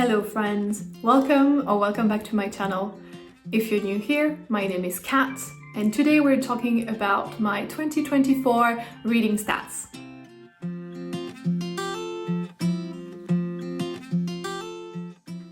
Hello friends, welcome back to my channel. If you're new here, my name is Kat, and today we're talking about my 2024 reading stats.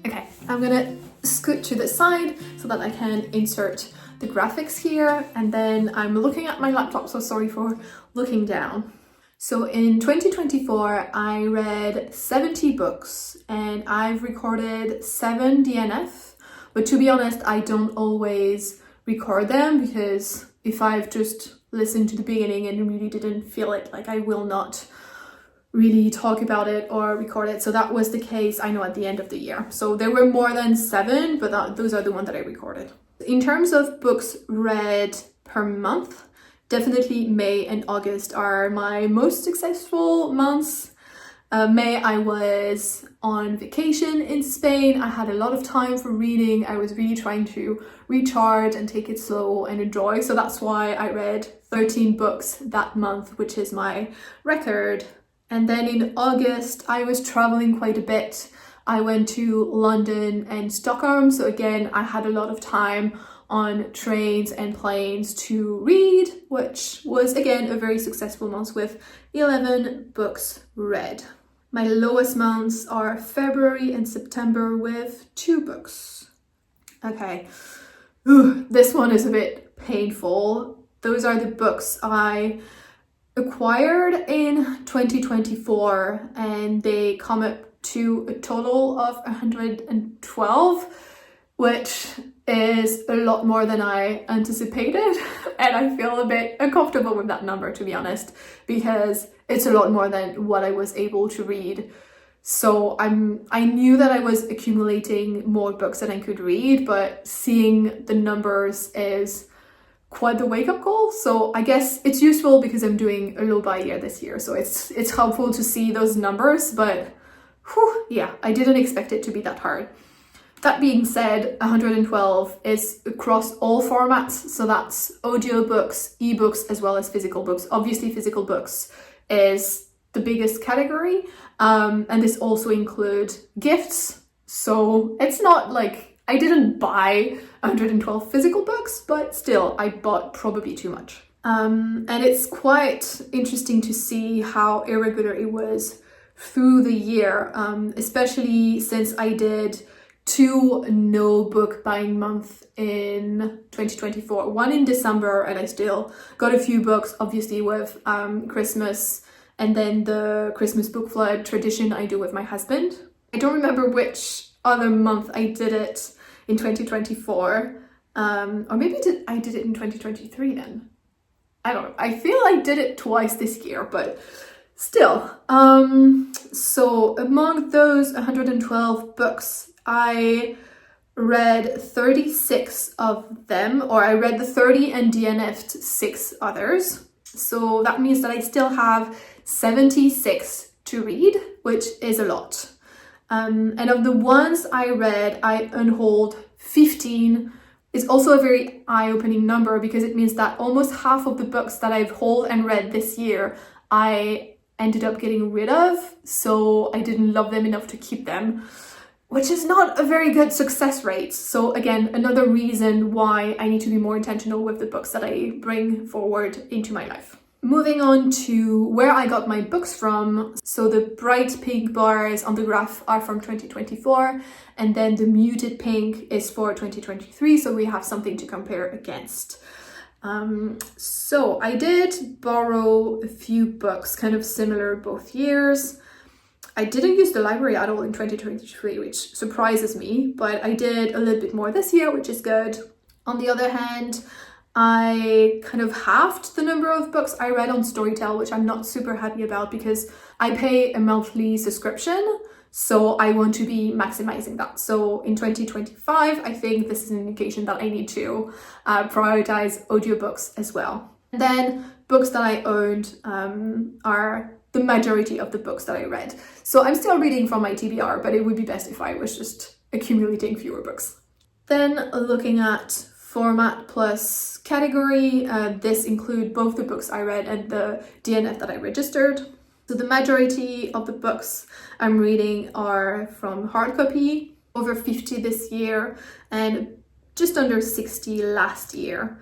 Okay, I'm gonna scoot to the side so that I can insert the graphics here, and then I'm looking at my laptop, so sorry for looking down. So in 2024, I read 70 books and I've recorded 7 DNF, but to be honest, I don't always record them because if I've just listened to the beginning and really didn't feel it, like I will not really talk about it or record it. So that was the case, I know, at the end of the year. So there were more than 7, but those are the ones that I recorded. In terms of books read per month, definitely May and August are my most successful months. May I was on vacation in Spain. I had a lot of time for reading. I was really trying to recharge and take it slow and enjoy. So that's why I read 13 books that month, which is my record. And then in August, I was traveling quite a bit. I went to London and Stockholm. So again, I had a lot of time on trains and planes to read, which was again a very successful month with 11 books read. My lowest months are February and September with 2 books. Okay, this one is a bit painful. Those are the books I acquired in 2024 and they come up to a total of 112, which is a lot more than I anticipated, and I feel a bit uncomfortable with that number, to be honest, because it's a lot more than what I was able to read. So I knew that I was accumulating more books than I could read, but seeing the numbers is quite the wake-up call. So I guess it's useful because I'm doing a low buy year this year, so it's helpful to see those numbers, but yeah, I didn't expect it to be that hard. That being said, 112 is across all formats, so that's audiobooks, ebooks, as well as physical books. Obviously, physical books is the biggest category, and this also includes gifts. So it's not like I didn't buy 112 physical books, but still, I bought probably too much. And it's quite interesting to see how irregular it was through the year, especially since I did 2 no book buying month in 2024, one in December, and I still got a few books, obviously with Christmas and then the Christmas book flood tradition I do with my husband. I don't remember which other month I did it in 2024, or maybe I did it in 2023 then. I don't know, I feel I did it twice this year, but still. So among those 112 books, I read 36 of them, or I read the 30 and DNF'd 6 others. So that means that I still have 76 to read, which is a lot. And of the ones I read, I unhauled 15. It's also a very eye-opening number because it means that almost half of the books that I've hauled and read this year, I ended up getting rid of. So I didn't love them enough to keep them, which is not a very good success rate. So again, another reason why I need to be more intentional with the books that I bring forward into my life. Moving on to where I got my books from. So the bright pink bars on the graph are from 2024, and then the muted pink is for 2023. So we have something to compare against. So I did borrow a few books, kind of similar both years. I didn't use the library at all in 2023, which surprises me, but I did a little bit more this year, which is good. On the other hand, I kind of halved the number of books I read on Storytel, which I'm not super happy about because I pay a monthly subscription, so I want to be maximizing that. So in 2025, I think this is an indication that I need to prioritize audiobooks as well. And then books that I owned are the majority of the books that I read. So I'm still reading from my TBR, but it would be best if I was just accumulating fewer books. Then looking at format plus category, this includes both the books I read and the DNF that I registered. So the majority of the books I'm reading are from hard copy, over 50 this year and just under 60 last year.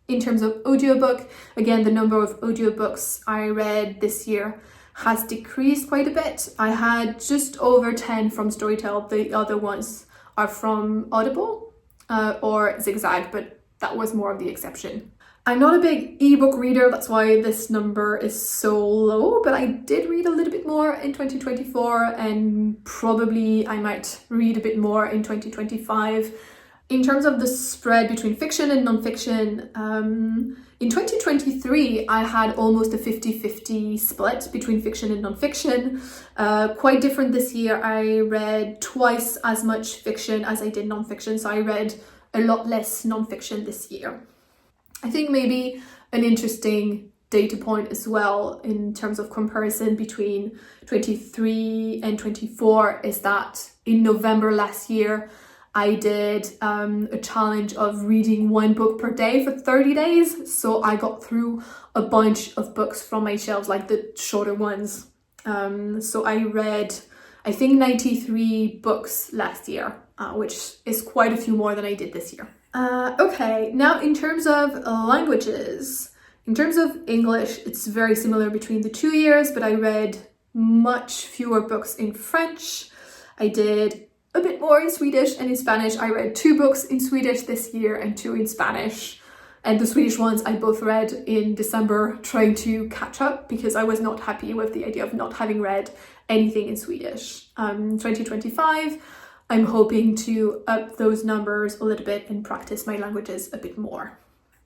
In terms of audiobook, again, the number of audiobooks I read this year has decreased quite a bit. I had just over 10 from Storytel. The other ones are from Audible or Zigzag, but that was more of the exception. I'm not a big ebook reader, that's why this number is so low, but I did read a little bit more in 2024 and probably I might read a bit more in 2025. In terms of the spread between fiction and non-fiction, in 2023 I had almost a 50-50 split between fiction and non-fiction. Quite different this year. I read twice as much fiction as I did non-fiction, so I read a lot less non-fiction this year. I think maybe an interesting data point as well in terms of comparison between 23 and 24 is that in November last year, I did a challenge of reading one book per day for 30 days. So I got through a bunch of books from my shelves, like the shorter ones. So I read, I think 93 books last year, which is quite a few more than I did this year. Okay, now in terms of languages, in terms of English, it's very similar between the 2 years, but I read much fewer books in French. I did a bit more in Swedish and in Spanish. I read 2 books in Swedish this year and 2 in Spanish. And the Swedish ones I both read in December, trying to catch up because I was not happy with the idea of not having read anything in Swedish. 2025, I'm hoping to up those numbers a little bit and practice my languages a bit more.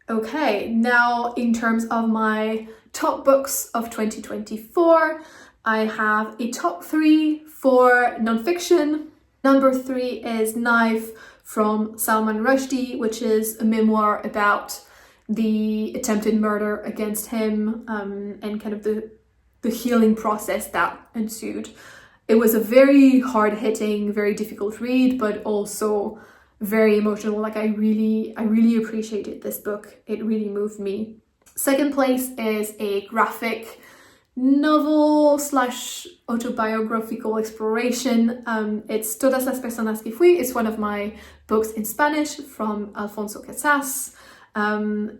Okay, now in terms of my top books of 2024, I have a top 3 for nonfiction. Number 3 is Knife from Salman Rushdie, which is a memoir about the attempted murder against him and kind of the healing process that ensued. It was a very hard-hitting, very difficult read, but also very emotional. Like I really appreciated this book. It really moved me. Second place is a graphic novel / autobiographical exploration. It's Todas las personas que fui. It's one of my books in Spanish from Alfonso Casas.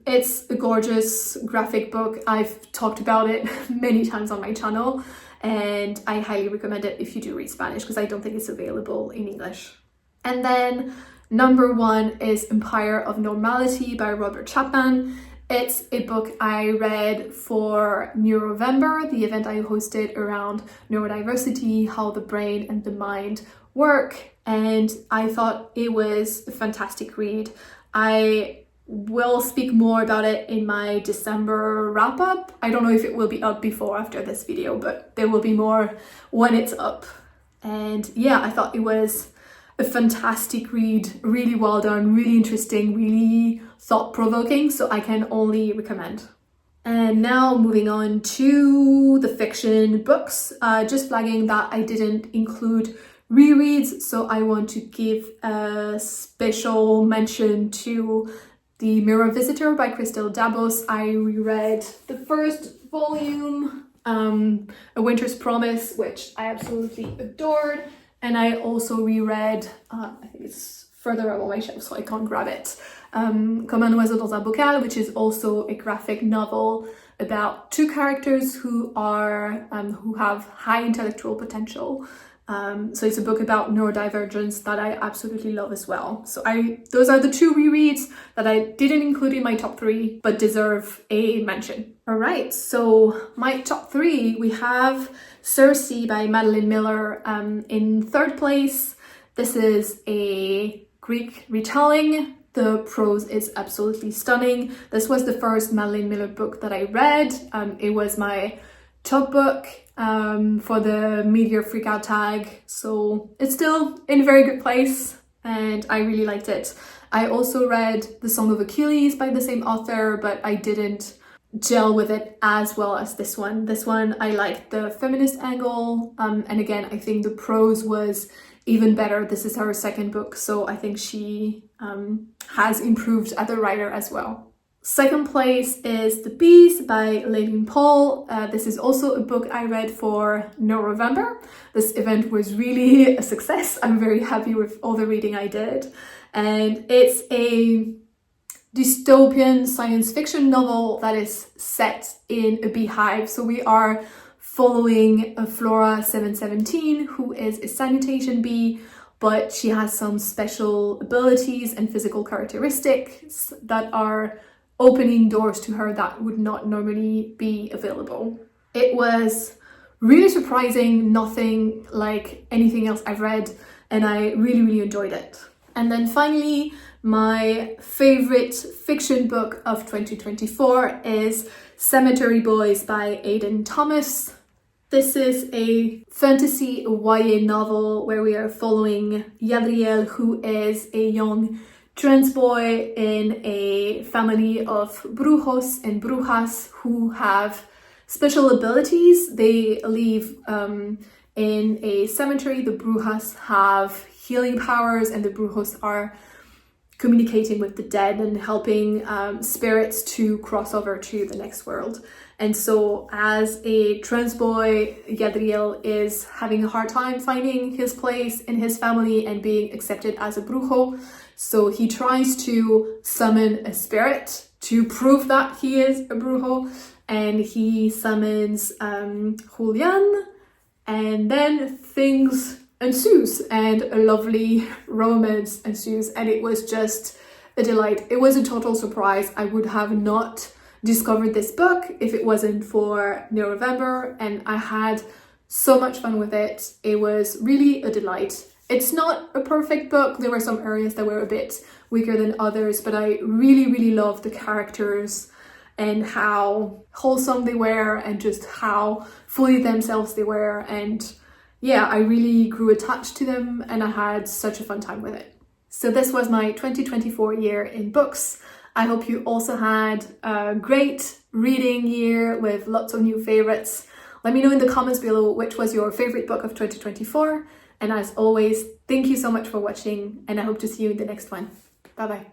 It's a gorgeous graphic book. I've talked about it many times on my channel and I highly recommend it if you do read Spanish because I don't think it's available in English. And then number 1 is Empire of Normality by Robert Chapman. It's a book I read for Neurovember, the event I hosted around neurodiversity, how the brain and the mind work, and I thought it was a fantastic read. I will speak more about it in my December wrap-up. I don't know if it will be up before or after this video, but there will be more when it's up. And yeah, I thought it was a fantastic read, really well done, really interesting, really thought-provoking, so I can only recommend. And now moving on to the fiction books, just flagging that I didn't include rereads, so I want to give a special mention to The Mirror Visitor by Christelle Dabos. I reread the first volume, A Winter's Promise, which I absolutely adored. And I also reread, I think it's further up on my shelf so I can't grab it, Comme un oiseau dans un bocal, which is also a graphic novel about 2 characters who have high intellectual potential. So it's a book about neurodivergence that I absolutely love as well. So those are the 2 rereads that I didn't include in my top 3, but deserve a mention. All right, so my top 3, we have Circe by Madeline Miller in 3rd place. This is a Greek retelling. The prose is absolutely stunning. This was the first Madeline Miller book that I read. It was my top book for the Meteor Freakout tag, so it's still in a very good place and I really liked it. I also read The Song of Achilles by the same author, but I didn't gel with it as well as this one. This one I liked the feminist angle, and again I think the prose was even better. This is her 2nd book, so I think she has improved as a writer as well. Second place is The Bees by Lane Paul. This is also a book I read for November. This event was really a success. I'm very happy with all the reading I did. And it's a dystopian science fiction novel that is set in a beehive. So we are following a Flora 717, who is a sanitation bee, but she has some special abilities and physical characteristics that are opening doors to her that would not normally be available. It was really surprising, nothing like anything else I've read, and I really enjoyed it. And then finally, my favorite fiction book of 2024 is Cemetery Boys by Aidan Thomas. This is a fantasy YA novel where we are following Yadriel, who is a young trans boy in a family of brujos and brujas who have special abilities. They live in a cemetery. The brujas have healing powers, and the brujos are communicating with the dead and helping spirits to cross over to the next world. And so as a trans boy, Yadriel is having a hard time finding his place in his family and being accepted as a brujo. So he tries to summon a spirit to prove that he is a brujo, and he summons Julian, and then things ensues and a lovely romance ensues, and it was just a delight. It was a total surprise. I would have not discovered this book if it wasn't for November, and I had so much fun with it. It was really a delight. It's not a perfect book. There were some areas that were a bit weaker than others, but I really loved the characters and how wholesome they were and just how fully themselves they were. And yeah, I really grew attached to them and I had such a fun time with it. So this was my 2024 year in books. I hope you also had a great reading year with lots of new favorites. Let me know in the comments below which was your favorite book of 2024. And as always, thank you so much for watching, and I hope to see you in the next one. Bye bye.